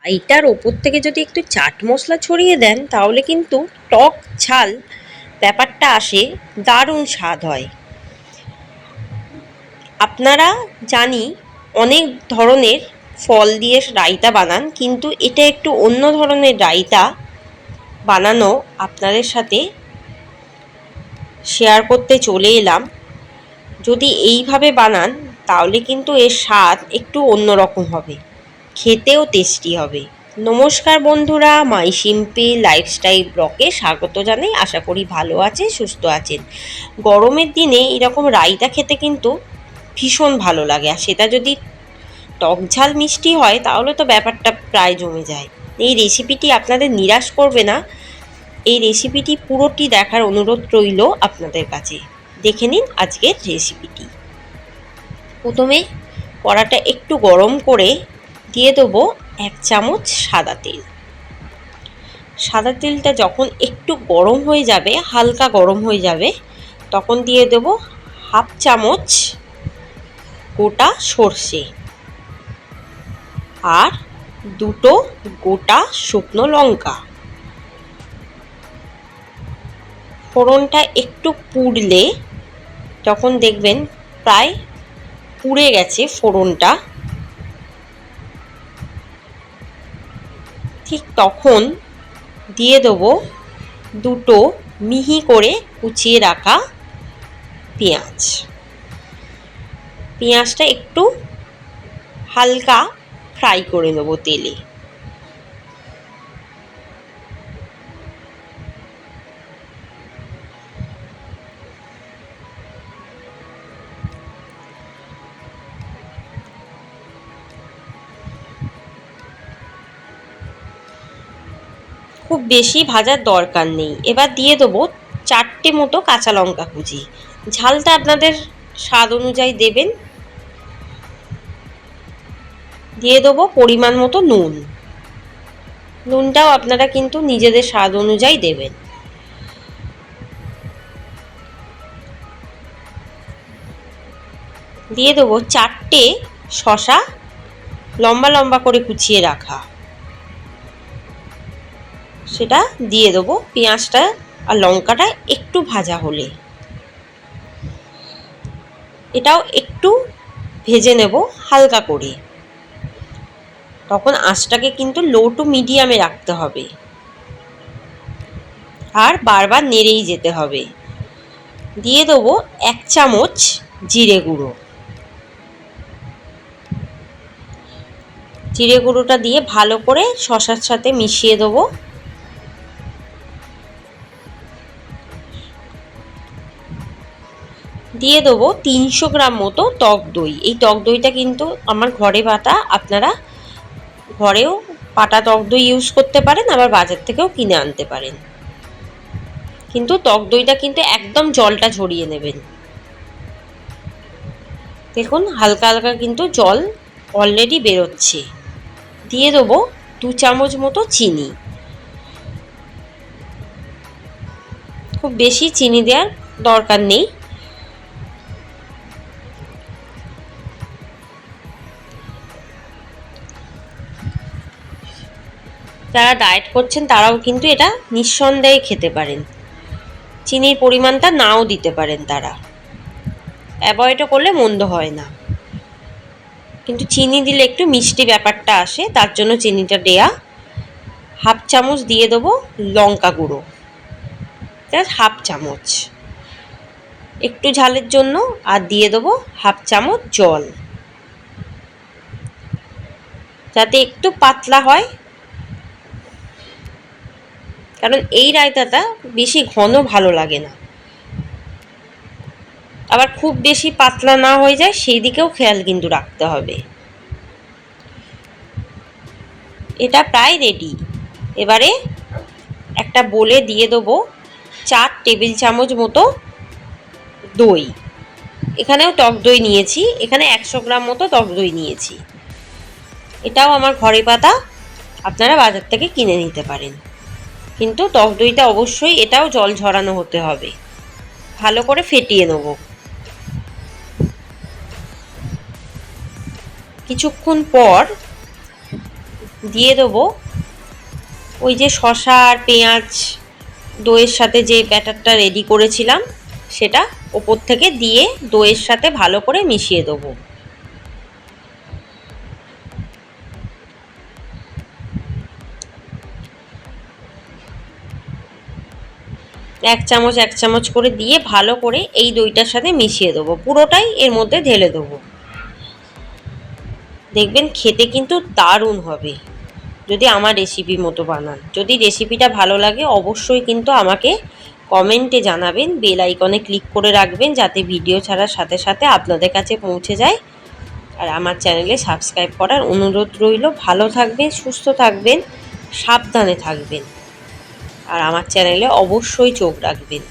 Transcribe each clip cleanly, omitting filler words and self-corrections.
এইটার ওপর থেকে যদি একটু চাট মশলা ছড়িয়ে দেন তাহলে কিন্তু টক ঝাল ব্যাপারটা আসে, দারুণ স্বাদ হয়। আপনারা জানি অনেক ধরনের ফল দিয়ে রায়তা বানান, কিন্তু এটা একটু অন্য ধরনের রায়তা বানানো আপনাদের সাথে শেয়ার করতে চলে এলাম। যদি এইভাবে বানান তাহলে কিন্তু এর স্বাদ একটু অন্যরকম হবে, খেতেও টেস্টি হবে। নমস্কার বন্ধুরা, মাই সিম্পল লাইফস্টাইল ব্লগে স্বাগত জানাই। আশা করি ভালো আছেন, সুস্থ আছেন। গরমের দিনে এরকম রায়তা খেতে কিন্তু ভীষণ ভালো লাগে, আর সেটা যদি টক ঝাল মিষ্টি হয় তাহলে তো ব্যাপারটা প্রায় জমে যায়। এই রেসিপিটি আপনাদের নিরাশ করবে না। এই রেসিপিটি পুরোটি দেখার অনুরোধ রইল আপনাদের কাছে। দেখে নিন আজকের রেসিপিটি। প্রথমে কড়াটা একটু গরম করে দিয়ে দেবো 1 চামচ সাদা তেল। সাদা তেলটা যখন একটু গরম হয়ে যাবে, হালকা গরম হয়ে যাবে, তখন দিয়ে দেব 1/2 চামচ গোটা সর্ষে আর 2টো গোটা শুকনো লঙ্কা। ফোড়নটা একটু পুড়লে, যখন দেখবেন প্রায় পুড়ে গেছে ফোড়নটা, ঠিক তখন দিয়ে দেবো 2টো মিহি করে কুচিয়ে রাখা পেঁয়াজ। পেঁয়াজটা একটু হালকা ফ্রাই করে নেবো তেলে। খুব বেশি ভাজার দরকার নেই। এবার দিয়ে দেবো 4টে মতো কাঁচা লঙ্কা কুচি। ঝালটা আপনাদের স্বাদ অনুযায়ী দেবেন। দিয়ে দেবো পরিমাণ মতো নুন। নুনটাও আপনারা কিন্তু নিজেদের স্বাদ অনুযায়ী দেবেন। দিয়ে দেবো 4টে শসা লম্বা লম্বা করে কুচিয়ে রাখা, সেটা দিয়ে দেবো। পেঁয়াজটা আর লঙ্কাটা একটু ভাজা হলে এটাও একটু ভেজে নেব হালকা করে। তখন আঁচটাকে কিন্তু লো টু মিডিয়ামে রাখতে হবে আর বারবার নেড়েই যেতে হবে। দিয়ে দেবো 1 চামচ জিরে গুঁড়ো। জিরে গুঁড়োটা দিয়ে ভালো করে শসার সাথে মিশিয়ে দেবো। দিয়ে দেবো 300 গ্রাম মতো টক দই। এই টক দইটা কিন্তু আমার ঘরে বাটা, আপনারা ঘরেও পাটা টক দই ইউজ করতে পারেন, আবার বাজার থেকেও কিনে আনতে পারেন। কিন্তু টক দইটা কিন্তু একদম জলটা ঝরিয়ে নেবেন। দেখুন হালকা হালকা কিন্তু জল অলরেডি বেরোচ্ছে। দিয়ে দেবো 2 চামচ মতো চিনি। খুব বেশি চিনি দেওয়ার দরকার নেই। যারা ডায়েট করছেন তারাও কিন্তু এটা নিঃসন্দেহে খেতে পারেন। চিনির পরিমাণটা নাও দিতে পারেন, তারা অ্যাভয়েডও করলে মন্দ হয় না। কিন্তু চিনি দিলে একটু মিষ্টি ব্যাপারটা আসে, তার জন্য চিনিটা দেয়া। 1/2 চামচ দিয়ে দেবো লঙ্কা গুঁড়ো, জাস্ট 1/2 চামচ একটু ঝালের জন্য। আর দিয়ে দেবো 1/2 চামচ জল, যাতে একটু পাতলা হয়, কারণ এই রায়তাটা বেশি ঘন ভালো লাগে না। আবার খুব বেশি পাতলা না হয়ে যায় সেই দিকেও খেয়াল কিন্তু রাখতে হবে। এটা প্রায় রেডি। এবারে একটা বোলে দিয়ে দেবো 4 টেবিল চামচ মতো দই। এখানেও টক দই নিয়েছি, এখানে 100 গ্রাম মতো টক দই নিয়েছি। এটাও আমার ঘরে পাতা, আপনারা বাজার থেকে কিনে নিতে পারেন। কিন্তু টক দইটা অবশ্যই এটাও জল ঝরানো হতে হবে। ভালো করে ফেটিয়ে নেব। কিছুক্ষণ পর দিয়ে দেবো ওই যে শসা আর পেঁয়াজ দইয়ের সাথে যে ব্যাটারটা রেডি করেছিলাম সেটা ওপর থেকে দিয়ে দইয়ের সাথে ভালো করে মিশিয়ে দেবো। এক চামচ করে দিয়ে ভালো করে এই দইটার সাথে মিশিয়ে দেবো, পুরোটাই এর মধ্যে ঢেলে দেবো। দেখবেন খেতে কিন্তু দারুণ হবে যদি আমার রেসিপি মতো বানান। যদি রেসিপিটা ভালো লাগে অবশ্যই কিন্তু আমাকে কমেন্টে জানাবেন, বেল আইকনে ক্লিক করে রাখবেন যাতে ভিডিও ছাড়ার সাথে সাথে আপনাদের কাছে পৌঁছে যায়। আর আমার চ্যানেলে সাবস্ক্রাইব করার অনুরোধ রইল। ভালো থাকবেন, সুস্থ থাকবেন, সাবধানে থাকবেন, আর আমার চ্যানেলে অবশ্যই চোখ রাখবেন।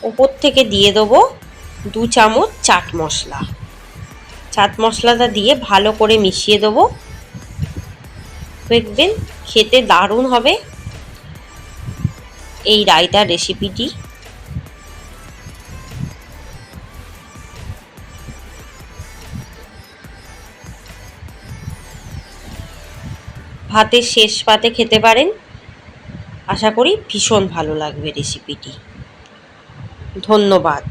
ওপর থেকে দিয়ে দেবো 2 চামচ চাট মশলা। চাট মশলাটা দিয়ে ভালো করে মিশিয়ে দেবো। দেখবেন খেতে দারুণ হবে এই রায়তার রেসিপিটি। ভাতের শেষ পাতে খেতে পারেন। আশা করি ভীষণ ভালো লাগবে রেসিপিটি। ধন্যবাদ।